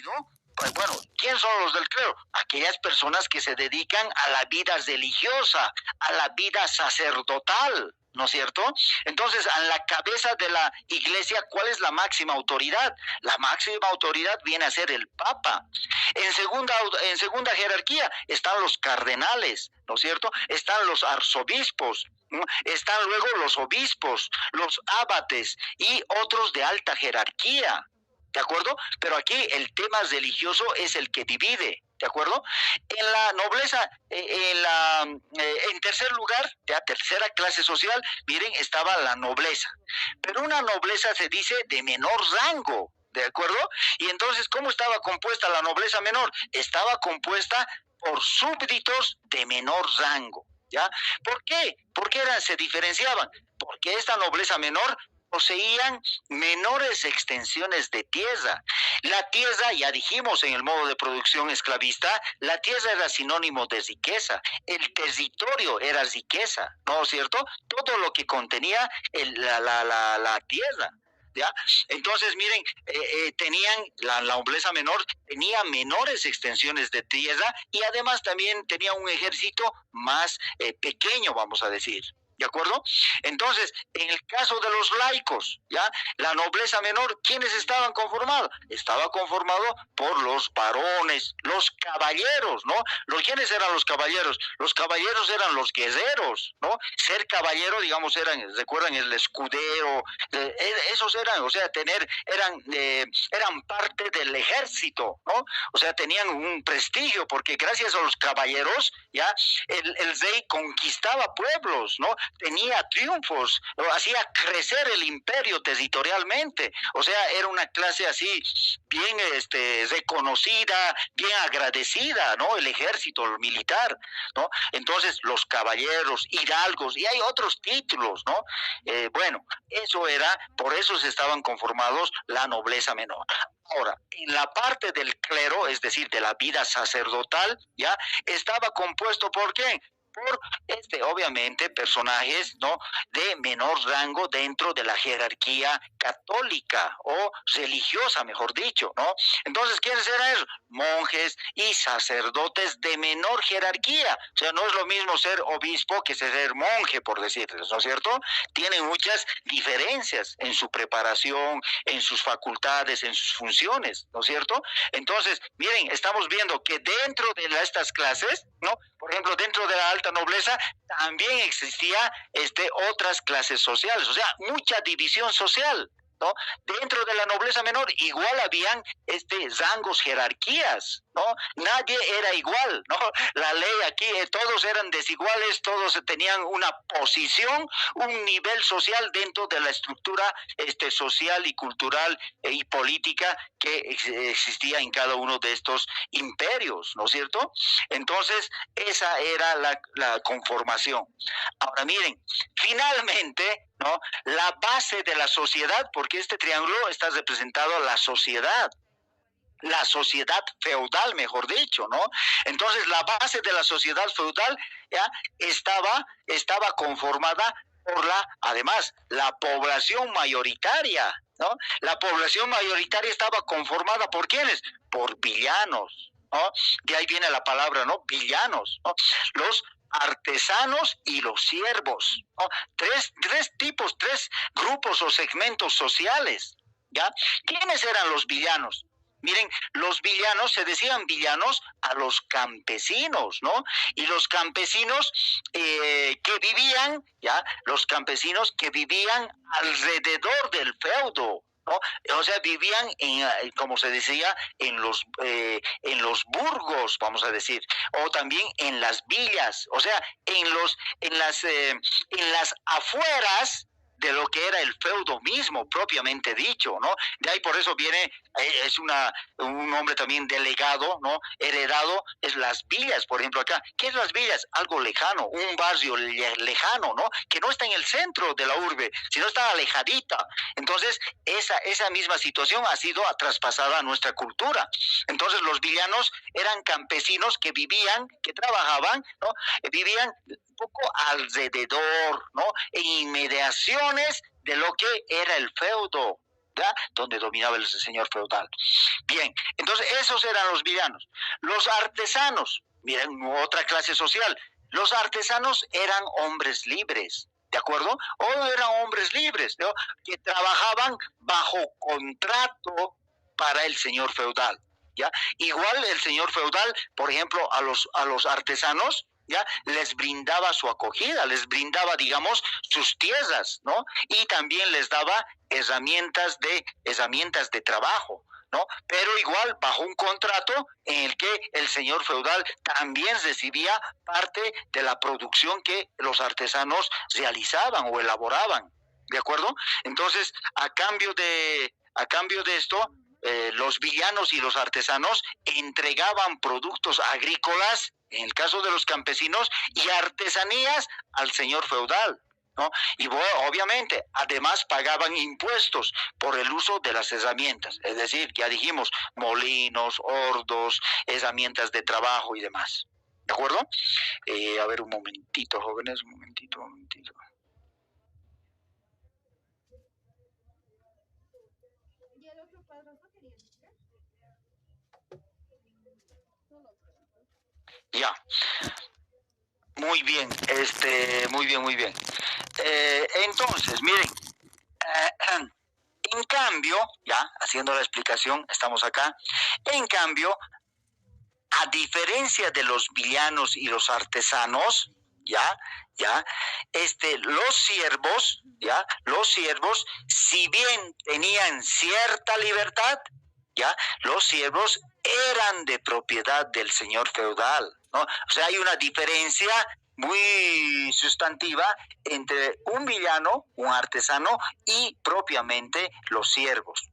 ¿no? Pues bueno, ¿quién son los del clero? Aquellas personas que se dedican a la vida religiosa, a la vida sacerdotal, ¿no es cierto? Entonces, a la cabeza de la iglesia, ¿cuál es la máxima autoridad? La máxima autoridad viene a ser el Papa. En segunda jerarquía están los cardenales, ¿no es cierto? Están los arzobispos, ¿no? Están luego los obispos, los abates y otros de alta jerarquía. ¿De acuerdo? Pero aquí el tema religioso es el que divide, ¿de acuerdo? En la nobleza, en tercer lugar, ya tercera clase social, miren, estaba la nobleza. Pero una nobleza se dice de menor rango, ¿de acuerdo? Y entonces, ¿cómo estaba compuesta la nobleza menor? Estaba compuesta por súbditos de menor rango, ¿ya? ¿Por qué? ¿Por qué se diferenciaban? Porque esta nobleza menor poseían menores extensiones de tierra. La tierra, ya dijimos en el modo de producción esclavista, la tierra era sinónimo de riqueza, el territorio era riqueza, ¿no es cierto? Todo lo que contenía la tierra. ¿Ya? Entonces, miren, tenían la nobleza menor, tenía menores extensiones de tierra y además también tenía un ejército más pequeño, vamos a decir. ¿De acuerdo? Entonces, en el caso de los laicos, ¿ya? La nobleza menor, ¿quiénes estaban conformados? Estaba conformado por los varones, los caballeros, ¿no? ¿Quiénes eran los caballeros? Los caballeros eran los guerreros, ¿no? Ser caballero, digamos, recuerdan el escudero, esos eran, o sea, eran parte del ejército, ¿no? O sea, tenían un prestigio, porque gracias a los caballeros, ¿ya? El rey conquistaba pueblos, ¿no? Tenía triunfos, ¿no? Hacía crecer el imperio territorialmente, o sea, era una clase así bien reconocida, bien agradecida, ¿no? El ejército, el militar, ¿no? Entonces, los caballeros, hidalgos, y hay otros títulos, ¿no? Bueno, por eso se estaban conformados la nobleza menor. Ahora, en la parte del clero, es decir, de la vida sacerdotal, ¿ya? Estaba compuesto ¿por qué? Por obviamente, personajes, ¿no? De menor rango dentro de la jerarquía católica o religiosa, mejor dicho, ¿no? Entonces, ¿quiénes eran esos? Monjes y sacerdotes de menor jerarquía. O sea, no es lo mismo ser obispo que ser monje, por decirles, ¿no es cierto? Tienen muchas diferencias en su preparación, en sus facultades, en sus funciones, ¿no es cierto? Entonces, miren, estamos viendo que dentro de estas clases, ¿no? Por ejemplo, dentro de la alta nobleza también existía otras clases sociales, o sea, mucha división social, ¿no? Dentro de la nobleza menor igual habían rangos, jerarquías, ¿no? Nadie era igual, ¿no? La ley aquí, todos eran desiguales, todos tenían una posición, un nivel social dentro de la estructura social y cultural y política que existía en cada uno de estos imperios, ¿no es cierto? Entonces, esa era la conformación. Ahora miren, finalmente, ¿no? La base de la sociedad, porque este triángulo está representado la sociedad feudal, mejor dicho, ¿no? Entonces, la base de la sociedad feudal ya estaba conformada por además, la población mayoritaria, ¿no? La población mayoritaria estaba conformada ¿por quiénes? Por villanos, ¿no? De ahí viene la palabra, ¿no? Villanos, ¿no? Los artesanos y los siervos, ¿no? Tres tipos, tres grupos o segmentos sociales, ¿ya? ¿Quiénes eran los villanos? Miren, los villanos, se decían villanos a los campesinos, ¿no? Y los campesinos que vivían, ¿ya? Los campesinos que vivían alrededor del feudo, ¿no? O sea, vivían como se decía, en los burgos, vamos a decir, o también en las villas, o sea, en las afueras de lo que era el feudo mismo, propiamente dicho, ¿no? De ahí por eso viene, es un nombre también delegado, ¿no? Heredado, es las villas, por ejemplo, acá. ¿Qué es las villas? Algo lejano, un barrio lejano, ¿no? Que no está en el centro de la urbe, sino está alejadita. Entonces, esa misma situación ha sido traspasada a nuestra cultura. Entonces, los villanos eran campesinos que vivían, que trabajaban, ¿no? Vivían un poco alrededor, ¿no? En inmediaciones de lo que era el feudo, ¿ya? Donde dominaba el señor feudal. Bien, entonces esos eran los villanos. Los artesanos, miren, otra clase social. Los artesanos eran hombres libres, ¿de acuerdo? O eran hombres libres, ¿no? Que trabajaban bajo contrato para el señor feudal, ¿ya? Igual el señor feudal, por ejemplo, a los artesanos, ¿ya? Les brindaba su acogida, les brindaba, digamos, sus tierras, ¿no? Y también les daba herramientas de trabajo, ¿no? Pero igual bajo un contrato en el que el señor feudal también recibía parte de la producción que los artesanos realizaban o elaboraban, ¿de acuerdo? Entonces, a cambio de esto, los villanos y los artesanos entregaban productos agrícolas, en el caso de los campesinos, y artesanías al señor feudal, ¿no? Y obviamente, además pagaban impuestos por el uso de las herramientas, es decir, ya dijimos, molinos, hordos, herramientas de trabajo y demás. ¿De acuerdo? A ver, un momentito, jóvenes, un momentito. Ya. Muy bien, muy bien. Entonces, miren, en cambio, ya haciendo la explicación, estamos acá, en cambio, a diferencia de los villanos y los artesanos, los siervos, si bien tenían cierta libertad, los siervos eran de propiedad del señor feudal, ¿no? O sea, hay una diferencia muy sustantiva entre un villano, un artesano y propiamente los siervos.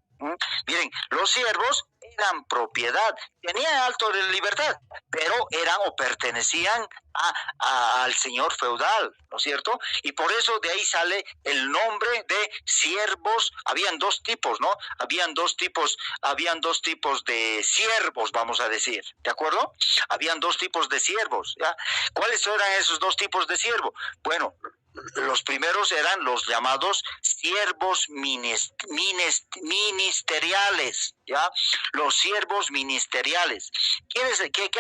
Miren, los siervos eran propiedad, tenían alto de libertad, pero eran o pertenecían al señor feudal, ¿no es cierto? Y por eso de ahí sale el nombre de siervos. Habían dos tipos, ¿no? Habían dos tipos de siervos, vamos a decir, ¿de acuerdo? Habían dos tipos de siervos, ¿ya? ¿Cuáles eran esos dos tipos de siervos? Bueno, los primeros eran los llamados siervos ministeriales, ¿ya? Los siervos ministeriales. ¿Qué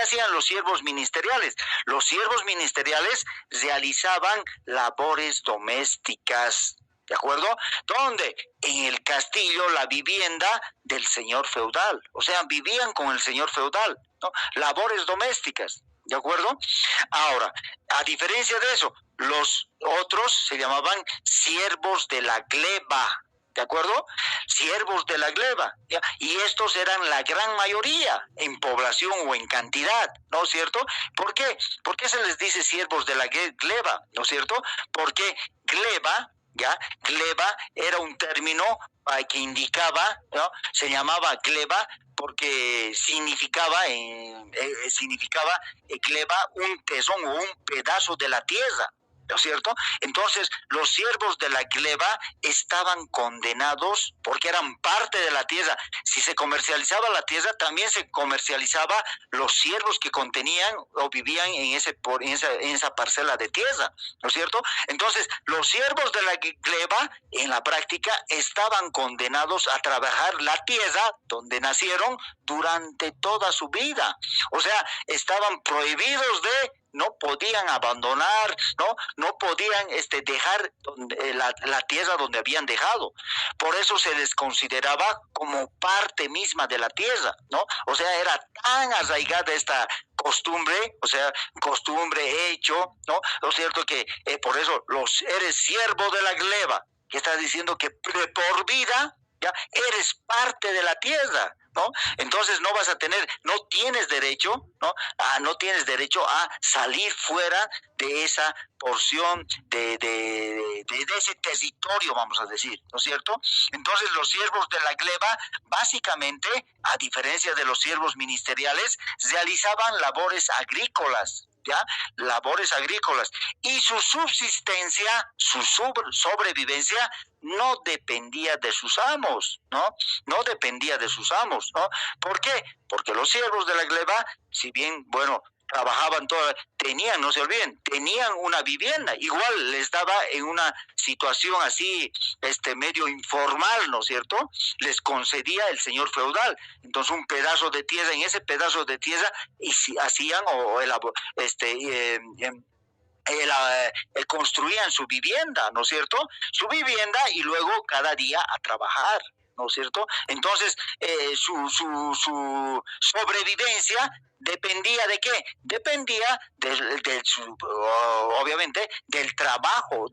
hacían los siervos ministeriales? Los siervos ministeriales realizaban labores domésticas, ¿de acuerdo? ¿Dónde? En el castillo, la vivienda del señor feudal. O sea, vivían con el señor feudal, ¿no? Labores domésticas, ¿de acuerdo? Ahora, a diferencia de eso, los otros se llamaban siervos de la gleba, ¿de acuerdo? Siervos de la gleba, ¿ya? Y estos eran la gran mayoría en población o en cantidad, ¿no es cierto? ¿Por qué? ¿Por qué se les dice siervos de la gleba, ¿no es cierto? Porque gleba, ¿ya? Gleba era un término que indicaba, ¿no? Se llamaba gleba porque significaba gleba un tesón o un pedazo de la tierra, ¿no es cierto? Entonces, los siervos de la gleba estaban condenados porque eran parte de la tierra. Si se comercializaba la tierra, también se comercializaba los siervos que contenían o vivían en esa parcela de tierra, ¿no es cierto? Entonces, los siervos de la gleba, en la práctica, estaban condenados a trabajar la tierra donde nacieron durante toda su vida. O sea, estaban prohibidos no podían abandonar, no podían dejar la tierra donde habían dejado. Por eso se les consideraba como parte misma de la tierra, ¿no? O sea, era tan arraigada esta costumbre, o sea, costumbre, hecho, ¿no? ¿No es cierto que por eso eres siervo de la gleba, que está diciendo que por vida, ya eres parte de la tierra, ¿no? Entonces no tienes derecho, ¿no? No tienes derecho a salir fuera de esa porción de ese territorio, vamos a decir, ¿no es cierto? Entonces los siervos de la gleba, básicamente, a diferencia de los siervos ministeriales, realizaban labores agrícolas, ¿ya? Labores agrícolas, y su subsistencia, su sobrevivencia no dependía de sus amos, ¿no? No dependía de sus amos, ¿no? ¿Por qué? Porque los siervos de la gleba, si bien, bueno, trabajaban todas, tenían, no se olviden, tenían una vivienda, igual les daba en una situación así, medio informal, ¿no es cierto? Les concedía el señor feudal, entonces un pedazo de tierra, en ese pedazo de tierra y si hacían construían su vivienda, ¿no es cierto? Su vivienda y luego cada día a trabajar, ¿no es cierto? Entonces, su sobrevivencia dependía de qué? Dependía obviamente del trabajo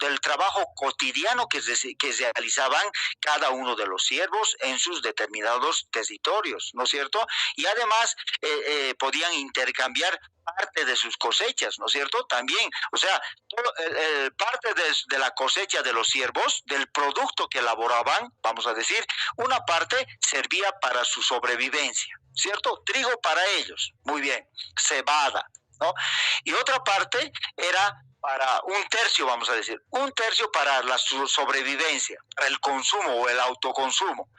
cotidiano que realizaban cada uno de los siervos en sus determinados territorios, ¿no es cierto? Y además podían intercambiar parte de sus cosechas, ¿no es cierto? También, o sea, parte de la cosecha de los siervos, del producto que elaboraban, vamos a decir, una parte servía para su sobrevivencia, ¿cierto? Trigo para ellos, muy bien, cebada, ¿no? Y otra parte era para un tercio, vamos a decir, un tercio para la sobrevivencia, para el consumo o el autoconsumo.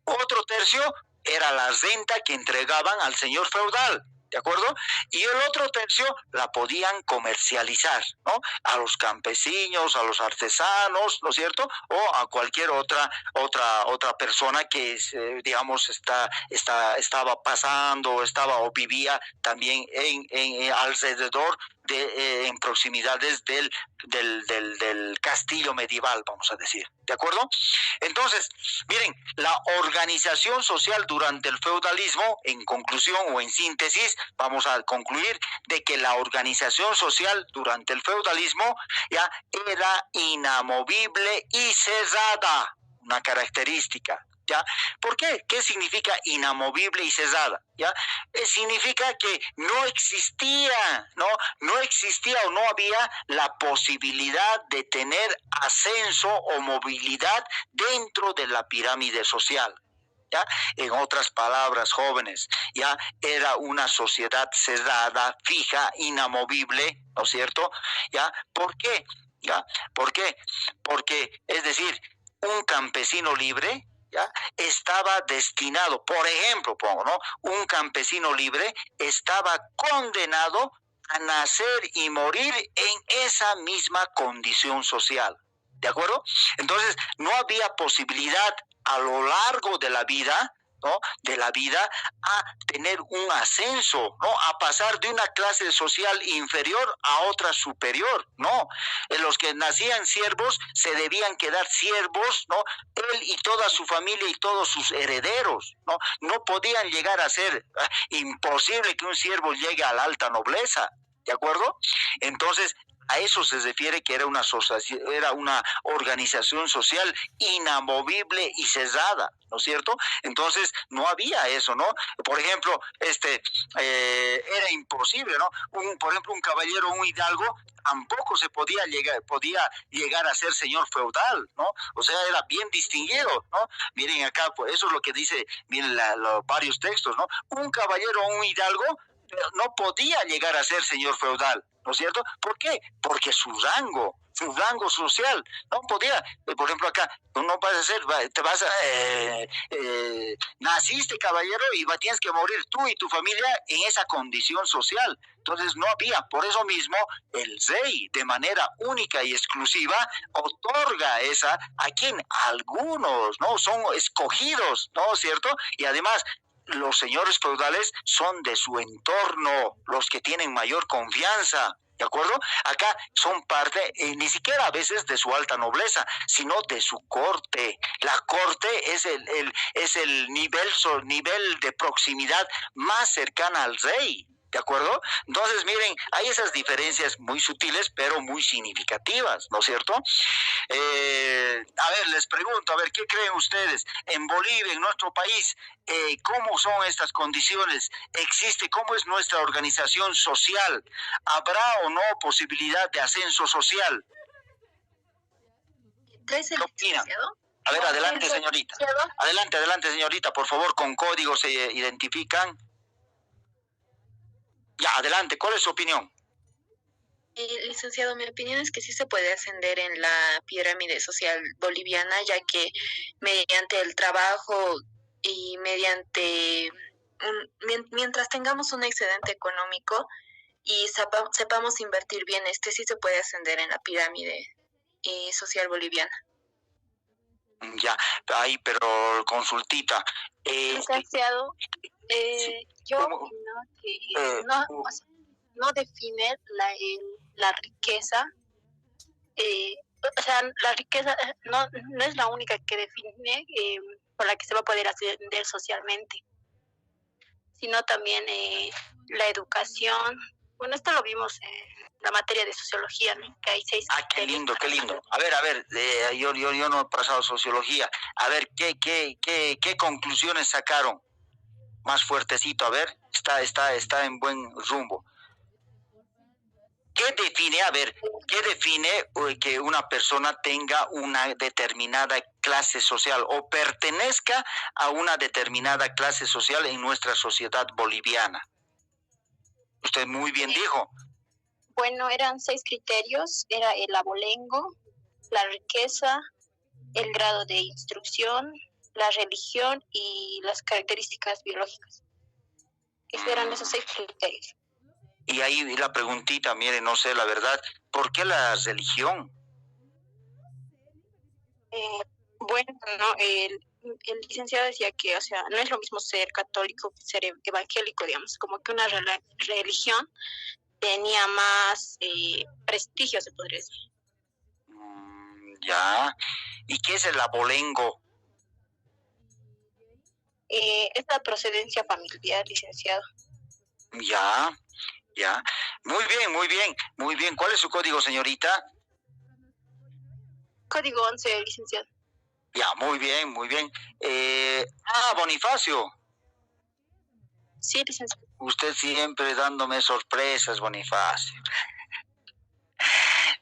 Otro tercio era la renta que entregaban al señor feudal, ¿de acuerdo? Y el otro tercio la podían comercializar, ¿no? A los campesinos, a los artesanos, ¿no es cierto? O a cualquier otra persona que, digamos, estaba pasando, estaba o vivía también alrededor en proximidades del castillo medieval, vamos a decir, ¿de acuerdo? Entonces, miren, la organización social durante el feudalismo, en conclusión o en síntesis, vamos a concluir de que la organización social durante el feudalismo ya era inamovible y cerrada, una característica. ¿Ya? ¿Por qué? ¿Qué significa inamovible y cerrada? ¿Ya? Significa que no existía, no existía o no había la posibilidad de tener ascenso o movilidad dentro de la pirámide social. ¿Ya? En otras palabras, jóvenes, ya era una sociedad cerrada, fija, inamovible, ¿no es cierto? ¿Ya? ¿Por qué? ¿Ya? ¿Por qué? Porque, es decir, un campesino libre, ¿ya? Estaba destinado, por ejemplo, ¿no? Un campesino libre estaba condenado a nacer y morir en esa misma condición social. ¿De acuerdo? Entonces, no había posibilidad a lo largo de la vida, ¿no? De la vida a tener un ascenso, ¿no? A pasar de una clase social inferior a otra superior, ¿no? En los que nacían siervos se debían quedar siervos, ¿no? Él y toda su familia y todos sus herederos, ¿no? No podían llegar a ser imposible que un siervo llegue a la alta nobleza, ¿de acuerdo? Entonces, a eso se refiere que era una organización social inamovible y cerrada, ¿no es cierto? Entonces no había eso, ¿no? Por ejemplo, era imposible, ¿no? Por ejemplo, un caballero, un hidalgo, tampoco podía llegar a ser señor feudal, ¿no? O sea, era bien distinguido, ¿no? Miren acá, pues eso es lo que dice, miren los varios textos, ¿no? Un caballero o un hidalgo no podía llegar a ser señor feudal, ¿no es cierto? ¿Por qué? Porque su rango social, no podía, por ejemplo acá, tú no vas a ser, naciste caballero y tienes que morir tú y tu familia en esa condición social. Entonces no había, por eso mismo el rey de manera única y exclusiva otorga esa a quien algunos, ¿no? Son escogidos, ¿no es cierto? Y además los señores feudales son de su entorno, los que tienen mayor confianza, ¿de acuerdo? Acá son parte, ni siquiera a veces de su alta nobleza, sino de su corte. La corte es el nivel de proximidad más cercana al rey. ¿De acuerdo? Entonces, miren, hay esas diferencias muy sutiles, pero muy significativas, ¿no es cierto? A ver, les pregunto, a ver, ¿qué creen ustedes? En Bolivia, en nuestro país, ¿cómo son estas condiciones? ¿Cómo es nuestra organización social? ¿Habrá o no posibilidad de ascenso social? ¿Qué opinan? A ver, adelante, señorita. Adelante, señorita, por favor, con código se identifican. Ya, adelante, ¿cuál es su opinión? Licenciado, mi opinión es que sí se puede ascender en la pirámide social boliviana, ya que mediante el trabajo y mientras tengamos un excedente económico y sepamos invertir bien, sí se puede ascender en la pirámide social boliviana. Ya, ahí, pero consultita. Licenciado, yo ¿Cómo? opino que no, o sea, no define la riqueza, o sea, la riqueza no es la única que define por la que se va a poder ascender socialmente, sino también la educación. Bueno, esto lo vimos en la materia de sociología, ¿no? Que hay 6 qué lindo, qué lindo. A ver, yo no he pasado sociología. A ver, ¿qué conclusiones sacaron? Más fuertecito, a ver, está en buen rumbo. ¿Qué define que una persona tenga una determinada clase social o pertenezca a una determinada clase social en nuestra sociedad boliviana? Usted muy bien dijo. Bueno, eran 6 criterios, era el abolengo, la riqueza, el grado de instrucción, la religión y las características biológicas. Esos eran esos 6 criterios. Y ahí la preguntita, mire, no sé la verdad, ¿por qué la religión? Bueno, no, el licenciado decía que, o sea, no es lo mismo ser católico que ser evangélico, digamos, como que una religión tenía más prestigio, se podría decir. Ya, ¿y qué es el abolengo? Es la procedencia familiar, licenciado. Ya. Muy bien. ¿Cuál es su código, señorita? Código 11, licenciado. Ya, muy bien. Bonifacio. Sí, licenciado. Usted siempre dándome sorpresas, Bonifacio.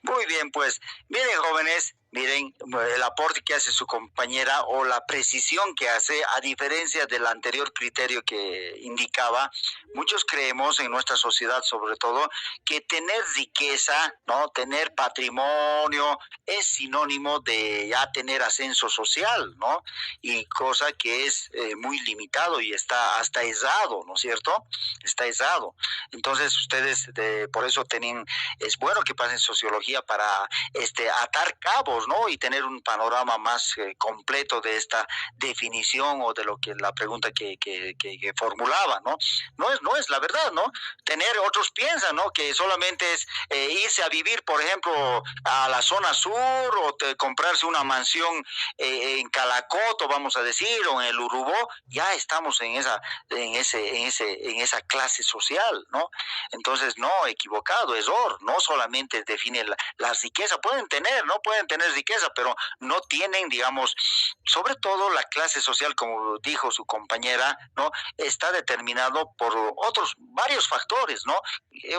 Muy bien, pues, miren, jóvenes, miren el aporte que hace su compañera o la precisión que hace, a diferencia del anterior criterio que indicaba. Muchos creemos en nuestra sociedad, sobre todo, que tener riqueza, ¿no? Tener patrimonio es sinónimo de ya tener ascenso social, ¿no? Y cosa que es muy limitado y está hasta errado, ¿no es cierto? Está errado. Entonces ustedes por eso es bueno que pasen sociología para atar cabos, ¿no? Y tener un panorama más completo de esta definición o de lo que la pregunta que formulaba, ¿no? No es la verdad, ¿no? Otros piensan, ¿no? Que solamente es irse a vivir, por ejemplo, a la zona sur o comprarse una mansión en Calacoto, vamos a decir, o en el Urubó, ya estamos en esa clase social, ¿no? Entonces, no, equivocado, error, no solamente define la riqueza, pueden tener riqueza, pero no tienen, digamos, sobre todo la clase social, como dijo su compañera, ¿no? Está determinado por varios factores, ¿no?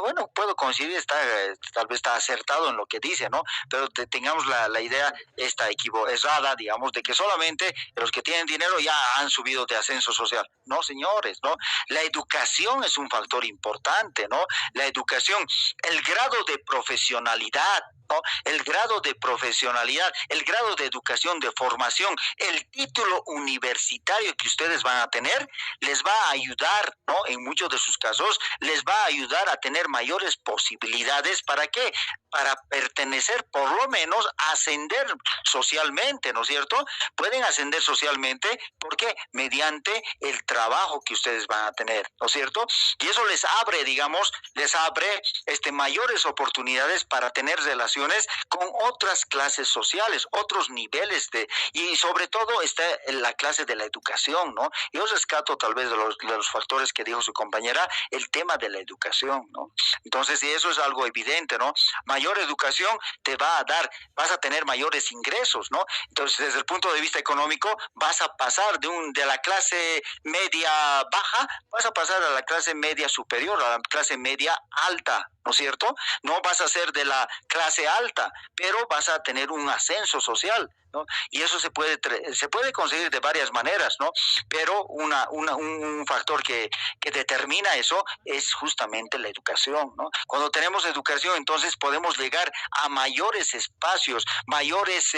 Bueno, puedo coincidir, tal vez está acertado en lo que dice, ¿no? Pero tengamos la idea errada, digamos, de que solamente los que tienen dinero ya han subido de ascenso social. No, señores, ¿no? La educación es un factor importante, ¿no? La educación, el grado de profesionalidad, ¿no? El grado de profesionalidad, el grado de educación, de formación, el título universitario que ustedes van a tener, les va a ayudar, ¿no? En muchos de sus casos, les va a ayudar a tener mayores posibilidades. ¿Para qué? Para pertenecer, por lo menos, ascender socialmente, ¿no es cierto? Pueden ascender socialmente, porque mediante el trabajo que ustedes van a tener, ¿no es cierto? Y eso les abre, digamos, mayores oportunidades para tener relaciones con otras clases sociales, otros niveles y sobre todo está en la clase de la educación, ¿no? Yo rescato tal vez de los factores que dijo su compañera, el tema de la educación, ¿no? Entonces, y eso es algo evidente, ¿no? Mayor educación vas a tener mayores ingresos, ¿no? Entonces, desde el punto de vista económico, vas a pasar de la clase media baja, vas a pasar a la clase media superior, a la clase media alta, ¿no es cierto? No vas a ser de la clase alta, pero vas a tener un ascenso social, ¿no? Y eso se puede conseguir de varias maneras, ¿no? Pero un factor que determina eso es justamente la educación, ¿no? Cuando tenemos educación, entonces podemos llegar a mayores espacios, mayores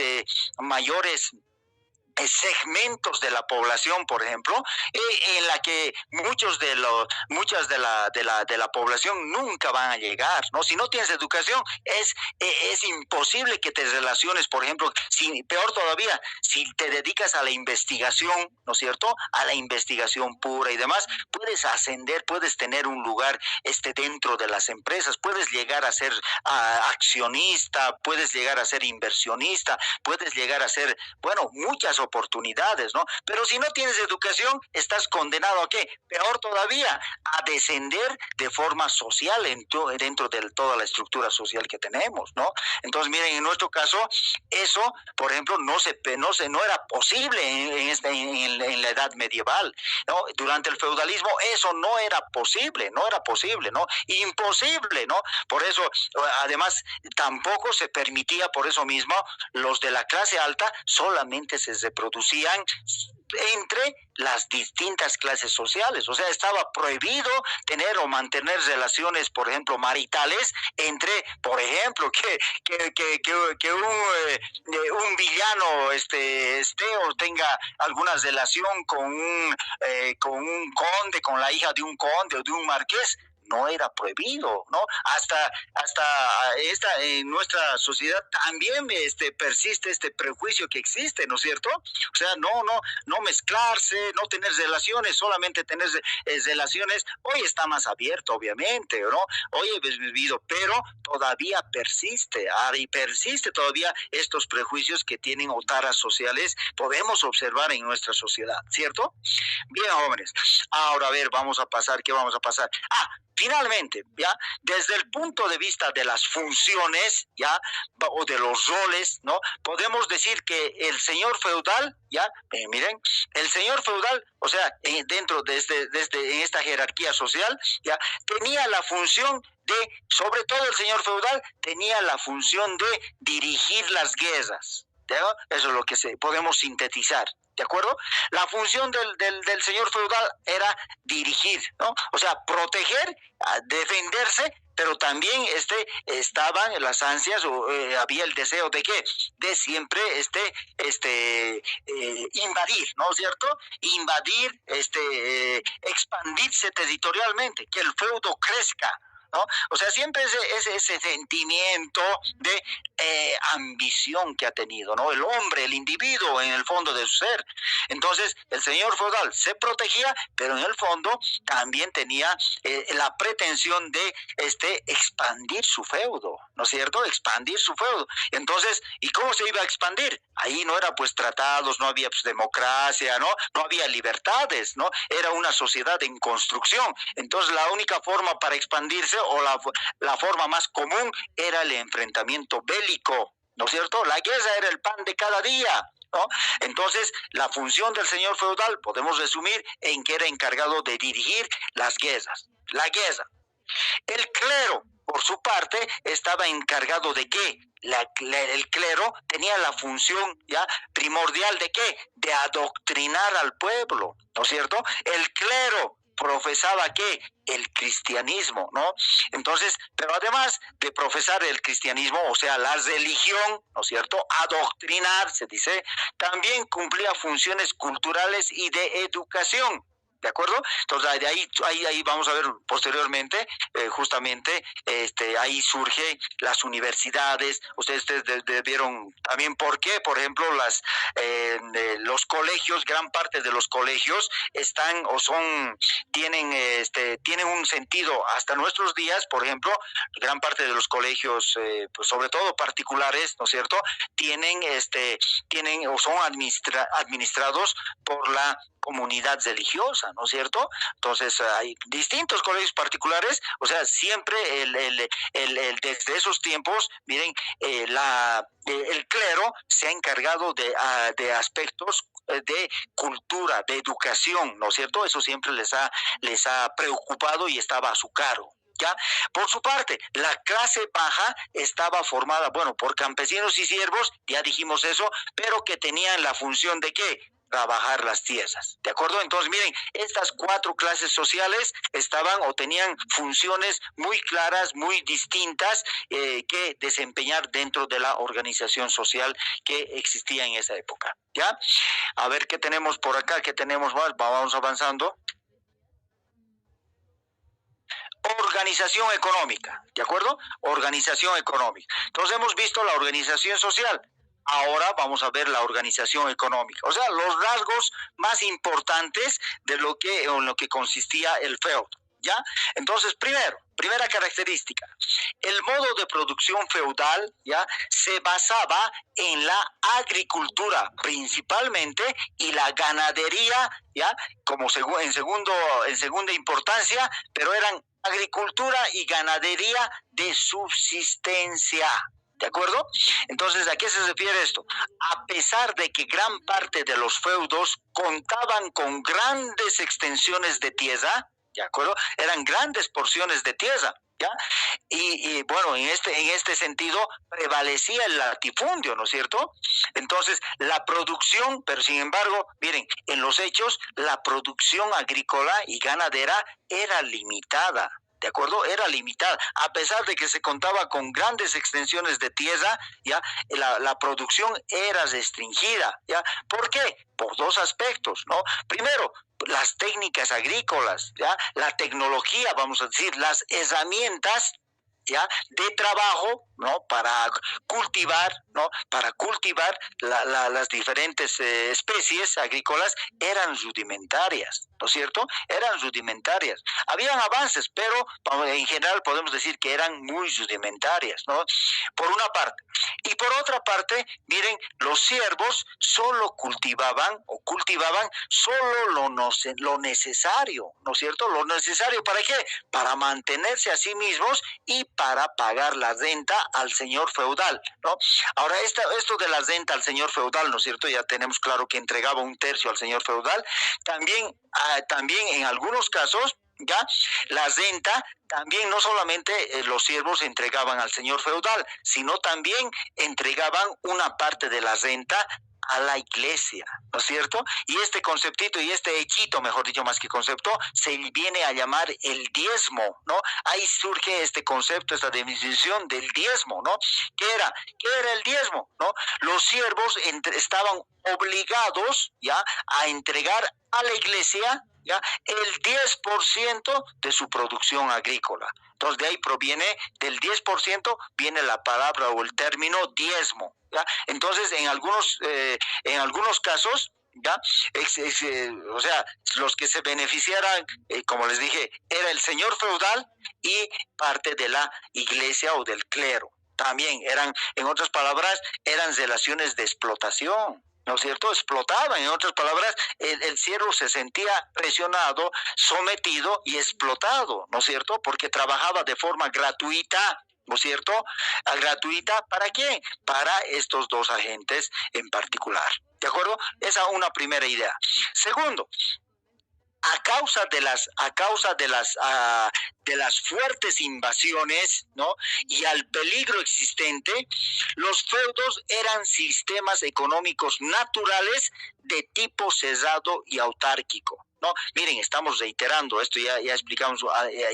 segmentos de la población, por ejemplo, en la que muchas de la población nunca van a llegar, ¿no? Si no tienes educación, es imposible que te relaciones, por ejemplo, peor todavía, si te dedicas a la investigación, ¿no es cierto? A la investigación pura y demás, puedes ascender, puedes tener un lugar dentro de las empresas, puedes llegar a ser accionista, puedes llegar a ser inversionista, puedes llegar a ser, bueno, muchas oportunidades, ¿no? Pero si no tienes educación, estás condenado ¿a qué? Peor todavía, a descender de forma social dentro de toda la estructura social que tenemos, ¿no? Entonces, miren, en nuestro caso, eso, por ejemplo, no era posible en la edad medieval, ¿no? Durante el feudalismo eso no era posible, ¿no? Imposible, ¿no? Por eso, además, tampoco se permitía, por eso mismo, los de la clase alta solamente se reproducían entre las distintas clases sociales, o sea, estaba prohibido tener o mantener relaciones, por ejemplo, maritales entre, por ejemplo, que un villano o tenga alguna relación con un conde, con la hija de un conde o de un marqués. No era prohibido, ¿no? Hasta en nuestra sociedad también persiste este prejuicio que existe, ¿no es cierto? O sea, no mezclarse, no tener relaciones, solamente tener relaciones. Hoy está más abierto, obviamente, ¿no? Hoy he vivido, pero todavía persiste todavía estos prejuicios que tienen o taras sociales, podemos observar en nuestra sociedad, ¿cierto? Bien, jóvenes. Ahora, a ver, ¿qué vamos a pasar? Finalmente, ya, desde el punto de vista de las funciones, ya, o de los roles, ¿no? Podemos decir que el señor feudal, ya, miren, el señor feudal, o sea, dentro de en esta jerarquía social, ya, tenía la función sobre todo el señor feudal, tenía la función de dirigir las guerras. ¿Ya? Eso es lo que podemos sintetizar. ¿De acuerdo? La función del señor feudal era dirigir, ¿no? O sea, proteger, defenderse, pero también estaban las ansias o había el deseo de ¿qué? De siempre invadir, ¿no es cierto? Invadir, expandirse territorialmente, que el feudo crezca, ¿no? O sea, siempre ese sentimiento de ambición que ha tenido, ¿no? El hombre, el individuo en el fondo de su ser. Entonces, el señor feudal se protegía, pero en el fondo también tenía la pretensión de expandir su feudo, ¿no es cierto? Expandir su feudo. Entonces, ¿y cómo se iba a expandir? Ahí no era pues tratados, no había pues democracia, ¿no? No había libertades, ¿no? Era una sociedad en construcción. Entonces, la única forma para expandirse o la forma más común era el enfrentamiento bélico, ¿no es cierto? La guerra era el pan de cada día, ¿no? Entonces, la función del señor feudal podemos resumir en que era encargado de dirigir las guerras, la guerra. El clero, por su parte, estaba encargado de ¿qué? El clero tenía la función ya primordial de ¿qué? De adoctrinar al pueblo, ¿no es cierto? El clero profesaba ¿qué? El cristianismo, ¿no? Entonces, pero además de profesar el cristianismo, o sea, la religión, ¿no es cierto? Adoctrinar, se dice, también cumplía funciones culturales y de educación. ¿De acuerdo? Entonces, de ahí vamos a ver posteriormente, justamente, ahí surge las universidades. Ustedes vieron también por qué, por ejemplo, los colegios, gran parte de los colegios están o tienen un sentido hasta nuestros días. Por ejemplo, gran parte de los colegios, pues sobre todo particulares, ¿no es cierto? Tienen o son administrados por la comunidad religiosa, ¿no es cierto? Entonces hay distintos colegios particulares, o sea, siempre desde esos tiempos, miren, el clero se ha encargado de aspectos de cultura, de educación, ¿no es cierto? Eso siempre les ha preocupado y estaba a su cargo. ¿Ya? Por su parte, la clase baja estaba formada, bueno, por campesinos y siervos, ya dijimos eso, pero que tenían la función de ¿qué? trabajar las tierras, ¿de acuerdo? Entonces, miren, estas 4 clases sociales estaban o tenían funciones muy claras, muy distintas que desempeñar dentro de la organización social que existía en esa época, ¿ya? A ver qué tenemos por acá, qué tenemos más, vamos avanzando. Organización económica, ¿de acuerdo? Organización económica. Entonces hemos visto la organización social. Ahora vamos a ver la organización económica, o sea, los rasgos más importantes de en lo que consistía el feudo, ¿ya? Entonces, primera característica, el modo de producción feudal, ¿ya?, se basaba en la agricultura principalmente y la ganadería, ¿ya?, como en segunda importancia, pero eran agricultura y ganadería de subsistencia. ¿De acuerdo? Entonces, ¿a qué se refiere esto? A pesar de que gran parte de los feudos contaban con grandes extensiones de tierra, ¿de acuerdo? Eran grandes porciones de tierra, ¿ya? Y bueno, en este sentido prevalecía el latifundio, ¿no es cierto? Entonces, la producción, pero sin embargo, miren, en los hechos, la producción agrícola y ganadera era limitada. ¿De acuerdo? Era limitada. A pesar de que se contaba con grandes extensiones de tierra, ¿ya?, la producción era restringida, ¿ya? ¿Por qué? Por 2 aspectos, ¿no? Primero, las técnicas agrícolas, ¿ya?, la tecnología, vamos a decir, las herramientas, ¿ya?, de trabajo, ¿no?, para cultivar, ¿no?, las diferentes especies agrícolas eran rudimentarias, ¿no es cierto? Eran rudimentarias. Habían avances, pero en general podemos decir que eran muy rudimentarias, ¿no? Por una parte. Y por otra parte, miren, los siervos solo cultivaban solo lo necesario, ¿no es cierto? Lo necesario, ¿para qué? Para mantenerse a sí mismos y para pagar la renta al señor feudal, ¿no? Ahora, esto de la renta al señor feudal, ¿no es cierto? Ya tenemos claro que entregaba 1/3 al señor feudal. También en algunos casos, ¿ya?, la renta también no solamente los siervos entregaban al señor feudal, sino también entregaban una parte de la renta a la iglesia, ¿no es cierto? Y este conceptito y este hechito, mejor dicho, más que concepto, se viene a llamar el diezmo, ¿no? Ahí surge este concepto, esta definición del diezmo, ¿no? ¿Qué era el diezmo, no? Los siervos estaban obligados, ¿ya?, a entregar a la iglesia, ¿ya?, el 10% de su producción agrícola. Entonces, de ahí del 10% viene la palabra o el término diezmo, ¿ya? Entonces, en algunos casos, ¿ya?, o sea, los que se beneficiaran, como les dije, era el señor feudal y parte de la iglesia o del clero. También en otras palabras, eran relaciones de explotación, ¿no es cierto? Explotaban, en otras palabras, el siervo se sentía presionado, sometido y explotado, ¿no es cierto? Porque trabajaba de forma gratuita, ¿no es cierto? ¿Gratuita para qué? Para estos 2 agentes en particular, ¿de acuerdo? Esa es una primera idea. Segundo, a causa de las fuertes invasiones, ¿no?, y al peligro existente, los feudos eran sistemas económicos naturales de tipo cerrado y autárquico, ¿no? Miren, estamos reiterando esto, ya explicamos,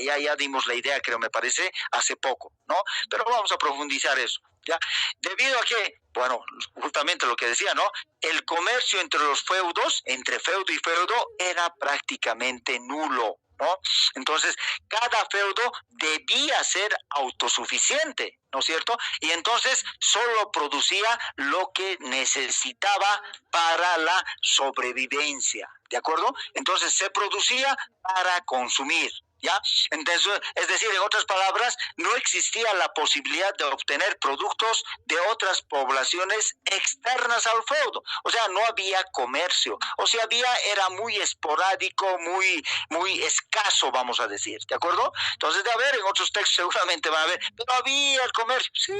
ya dimos la idea, creo, me parece, hace poco, ¿no? Pero vamos a profundizar eso, ¿ya? Debido a que, bueno, justamente lo que decía, ¿no?, el comercio entre los feudos, entre feudo y feudo, era prácticamente nulo, ¿no? Entonces, cada feudo debía ser autosuficiente, ¿no es cierto? Y entonces solo producía lo que necesitaba para la sobrevivencia, ¿de acuerdo? Entonces se producía para consumir, ¿ya? Entonces, es decir, en otras palabras, no existía la posibilidad de obtener productos de otras poblaciones externas al feudo. O sea, no había comercio. O si había, era muy esporádico, muy escaso, vamos a decir, ¿de acuerdo? Entonces, de haber, en otros textos seguramente van a ver, pero había el comercio. Sí,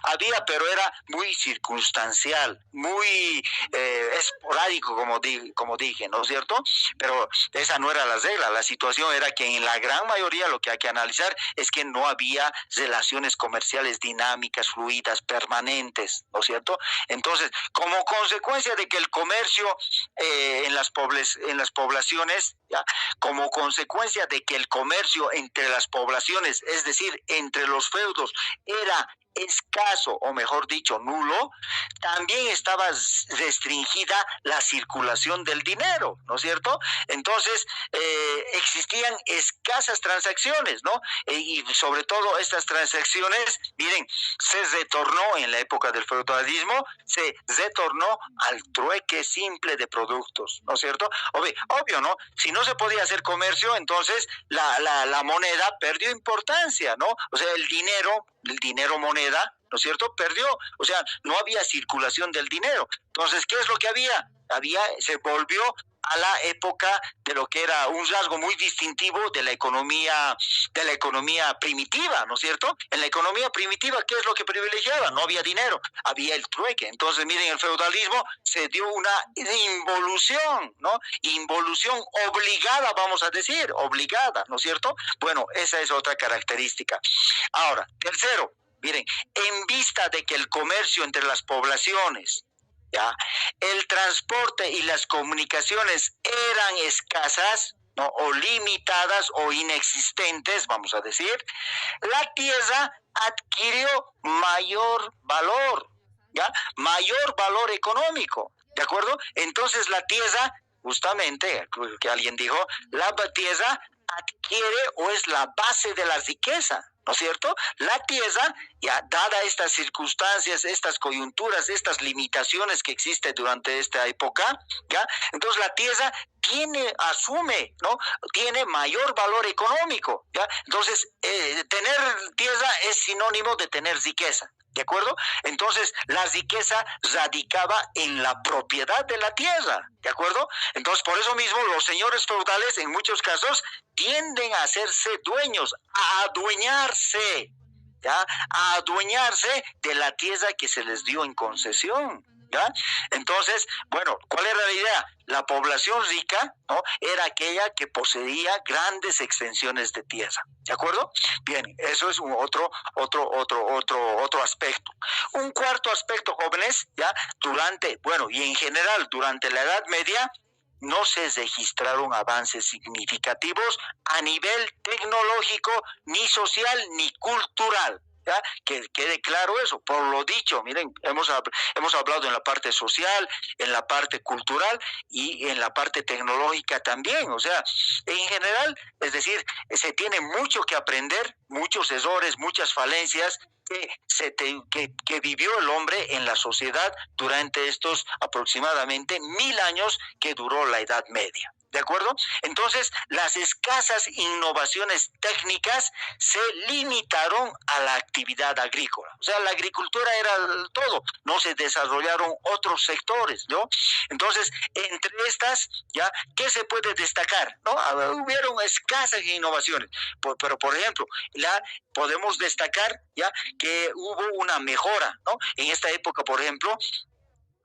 había, pero era muy circunstancial, muy esporádico, como dije, ¿no es cierto? Pero esa no era la regla. La situación era que en la gran gran mayoría lo que hay que analizar es que no había relaciones comerciales dinámicas, fluidas, permanentes, ¿no es cierto? Entonces, como consecuencia de que el comercio en las poblaciones, ¿ya? Como consecuencia de que el comercio entre las poblaciones, es decir, entre los feudos, era escaso, o mejor dicho, nulo, también estaba restringida la circulación del dinero, ¿no es cierto? Entonces, existían escasas transacciones, ¿no? Y sobre todo estas transacciones, miren, se retornó en la época del feudalismo, se retornó al trueque simple de productos, ¿no es cierto? Obvio, ¿no? Si no se podía hacer comercio, entonces la moneda perdió importancia, ¿no? O sea, el dinero moneda, ¿no es cierto? Perdió, o sea, no había circulación del dinero. Entonces, ¿qué es lo que había? Se volvió a la época de lo que era un rasgo muy distintivo de la economía primitiva, ¿no es cierto? En la economía primitiva, ¿qué es lo que privilegiaba? No había dinero, había el trueque. Entonces, miren, el feudalismo se dio una involución, ¿no? Involución obligada, vamos a decir, obligada, ¿no es cierto? Bueno, esa es otra característica. Ahora, tercero, miren, en vista de que el comercio entre las poblaciones, ¿ya? El transporte y las comunicaciones eran escasas, ¿no? O limitadas o inexistentes, vamos a decir, la tierra adquirió mayor valor, ¿ya? Mayor valor económico, ¿de acuerdo? Entonces la tierra, justamente, que alguien dijo, la tierra adquiere o es la base de la riqueza, ¿no es cierto? La tierra, ya dada estas circunstancias, estas coyunturas, estas limitaciones que existen durante esta época, ¿ya? Entonces la tierra asume, ¿no? Tiene mayor valor económico, ¿ya? Entonces, tener tierra es sinónimo de tener riqueza, ¿de acuerdo? Entonces, la riqueza radicaba en la propiedad de la tierra, ¿de acuerdo? Entonces, por eso mismo, los señores feudales, en muchos casos, tienden a hacerse dueños, a adueñarse, ¿ya? A adueñarse de la tierra que se les dio en concesión, ¿ya? Entonces, bueno, ¿cuál era la idea? La población rica, ¿no? Era aquella que poseía grandes extensiones de tierra, ¿de acuerdo? Bien, eso es otro aspecto. Un cuarto aspecto, jóvenes, ya, y en general, durante la Edad Media, no se registraron avances significativos a nivel tecnológico, ni social, ni cultural. ¿Ya? Que quede claro eso, por lo dicho, miren, hemos hablado en la parte social, en la parte cultural y en la parte tecnológica también, o sea, en general, es decir, se tiene mucho que aprender, muchos errores, muchas falencias que vivió el hombre en la sociedad durante estos aproximadamente 1000 años que duró la Edad Media. ¿De acuerdo? Entonces, las escasas innovaciones técnicas se limitaron a la actividad agrícola. O sea, la agricultura era todo, no se desarrollaron otros sectores, ¿no? Entonces, entre estas, ¿ya? ¿Qué se puede destacar? ¿No? Hubieron escasas innovaciones, pero por ejemplo, podemos destacar, ¿ya? Que hubo una mejora, ¿no? En esta época, por ejemplo,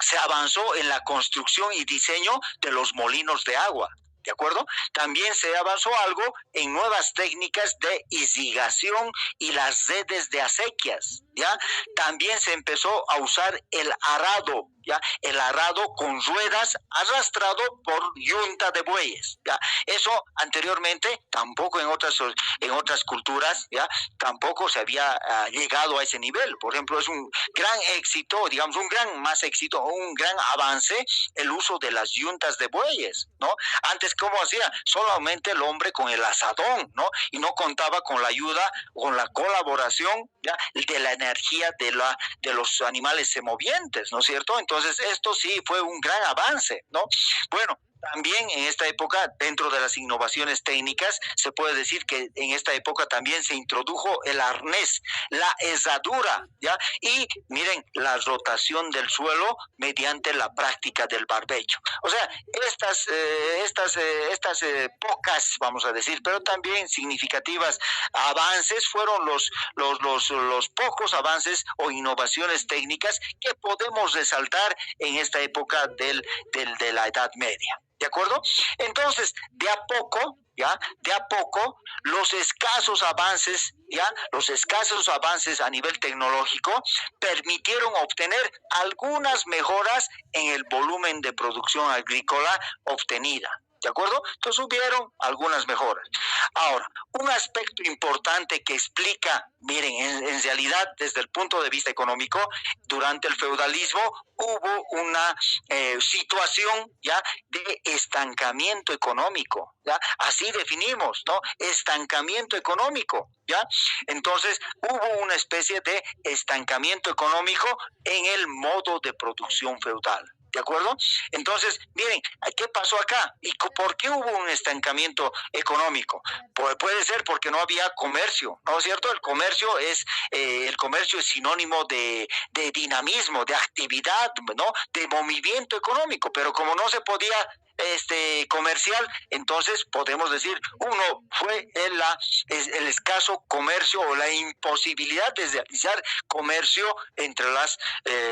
se avanzó en la construcción y diseño de los molinos de agua, ¿de acuerdo? También se avanzó algo en nuevas técnicas de irrigación y las redes de acequias, ¿ya? También se empezó a usar el arado, ¿ya? El arado con ruedas arrastrado por yunta de bueyes, ¿ya? Eso anteriormente tampoco en otras culturas, ¿ya? Tampoco se había llegado a ese nivel. Por ejemplo, es un gran éxito, digamos, un gran avance el uso de las yuntas de bueyes, ¿no? Antes, ¿cómo hacía? Solamente el hombre con el asadón, ¿no? Y no contaba con la ayuda, con la colaboración, ¿ya? De la energía de los animales semovientes, ¿no es cierto? Entonces, esto sí fue un gran avance, ¿no? Bueno, también en esta época, dentro de las innovaciones técnicas, se puede decir que en esta época también se introdujo el arnés, la herradura, ¿ya? Y miren, la rotación del suelo mediante la práctica del barbecho. O sea, estas pocas, vamos a decir, pero también significativas avances fueron los pocos avances o innovaciones técnicas que podemos resaltar en esta época de la Edad Media. ¿De acuerdo? Entonces, de a poco, ¿ya? De a poco, los escasos avances a nivel tecnológico permitieron obtener algunas mejoras en el volumen de producción agrícola obtenida. ¿De acuerdo? Entonces hubieron algunas mejoras. Ahora, un aspecto importante que explica, miren, en realidad desde el punto de vista económico, durante el feudalismo hubo una situación ya de estancamiento económico, ¿ya? Así definimos, ¿no? Estancamiento económico, ¿ya? Entonces hubo una especie de estancamiento económico en el modo de producción feudal. ¿De acuerdo? Entonces, miren, ¿qué pasó acá? ¿Y por qué hubo un estancamiento económico? Puede ser porque no había comercio, ¿no es cierto? El comercio es sinónimo de dinamismo, de actividad, ¿no? De movimiento económico, pero como no se podía comercial, entonces podemos decir, uno fue el escaso comercio o la imposibilidad de realizar comercio entre las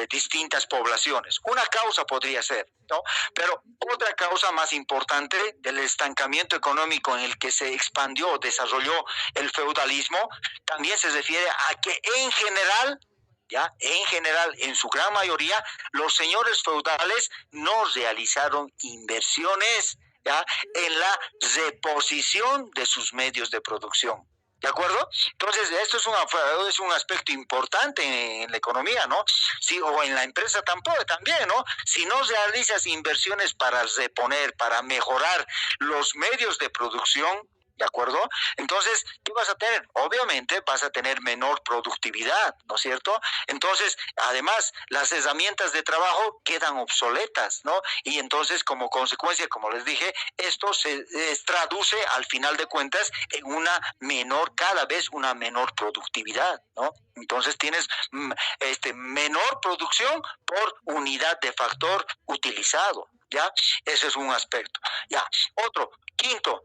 distintas poblaciones. Una causa podría ser, ¿no? Pero otra causa más importante del estancamiento económico en el que se expandió, desarrolló el feudalismo, también se refiere a que en general, ¿ya? En general, en su gran mayoría, los señores feudales no realizaron inversiones, ¿ya? En la reposición de sus medios de producción. ¿De acuerdo? Entonces, esto es un aspecto importante en la economía, ¿no? Sí, o en la empresa también, ¿no? Si no realizas inversiones para reponer, para mejorar los medios de producción, ¿de acuerdo? Entonces, ¿qué vas a tener? Obviamente vas a tener menor productividad, ¿no es cierto? Entonces, además, las herramientas de trabajo quedan obsoletas, ¿no? Y entonces, como consecuencia, como les dije, esto se traduce al final de cuentas en cada vez una menor productividad, ¿no? Entonces tienes menor producción por unidad de factor utilizado, ¿ya? Ese es un aspecto. Ya, otro, quinto,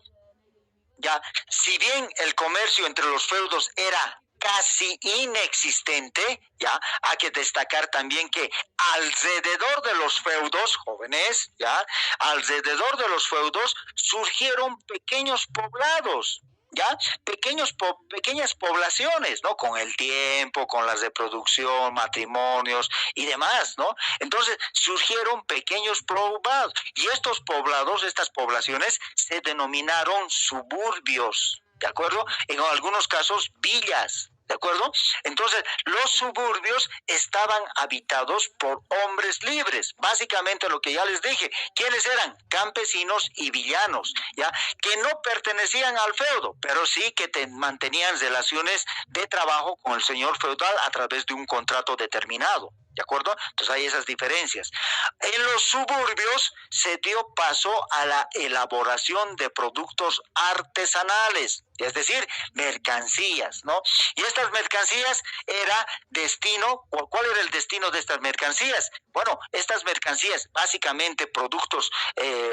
ya, si bien el comercio entre los feudos era casi inexistente, ya, hay que destacar también que alrededor de los feudos, jóvenes, ya, alrededor de los feudos surgieron pequeños poblados, ya, pequeñas poblaciones, ¿no? Con el tiempo, con la reproducción, matrimonios y demás, ¿no? Entonces surgieron pequeños poblados y estos poblados, estas poblaciones se denominaron suburbios, ¿de acuerdo? En algunos casos villas. ¿De acuerdo? Entonces, los suburbios estaban habitados por hombres libres. Básicamente lo que ya les dije. ¿Quiénes eran? Campesinos y villanos, ¿ya? Que no pertenecían al feudo, pero sí que mantenían relaciones de trabajo con el señor feudal a través de un contrato determinado. ¿De acuerdo? Entonces hay esas diferencias. En los suburbios se dio paso a la elaboración de productos artesanales, es decir, mercancías, ¿no? Y estas mercancías ¿cuál era el destino de estas mercancías? Bueno, estas mercancías, básicamente productos,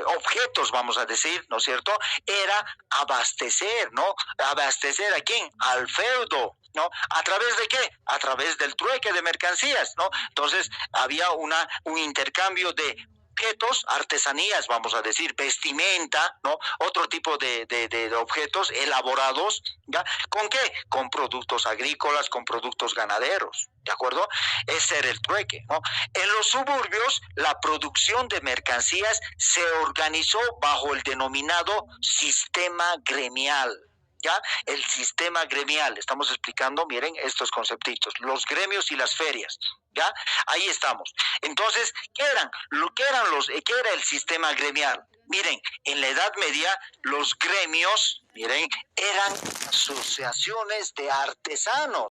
objetos, vamos a decir, ¿no es cierto? Era abastecer, ¿no? ¿Abastecer a quién? Al feudo, ¿no? ¿A través de qué? A través del trueque de mercancías, ¿no? Entonces había un intercambio de objetos, artesanías, vamos a decir, vestimenta, ¿no? Otro tipo de objetos elaborados, ¿ya? ¿Con qué? Con productos agrícolas, con productos ganaderos, ¿de acuerdo? Ese era el trueque, ¿no? En los suburbios, la producción de mercancías se organizó bajo el denominado sistema gremial. ¿Ya? El sistema gremial, estamos explicando, miren, estos conceptitos, los gremios y las ferias, ¿ya? Ahí estamos. Entonces, ¿qué era el sistema gremial? Miren, en la Edad Media, los gremios, miren, eran asociaciones de artesanos,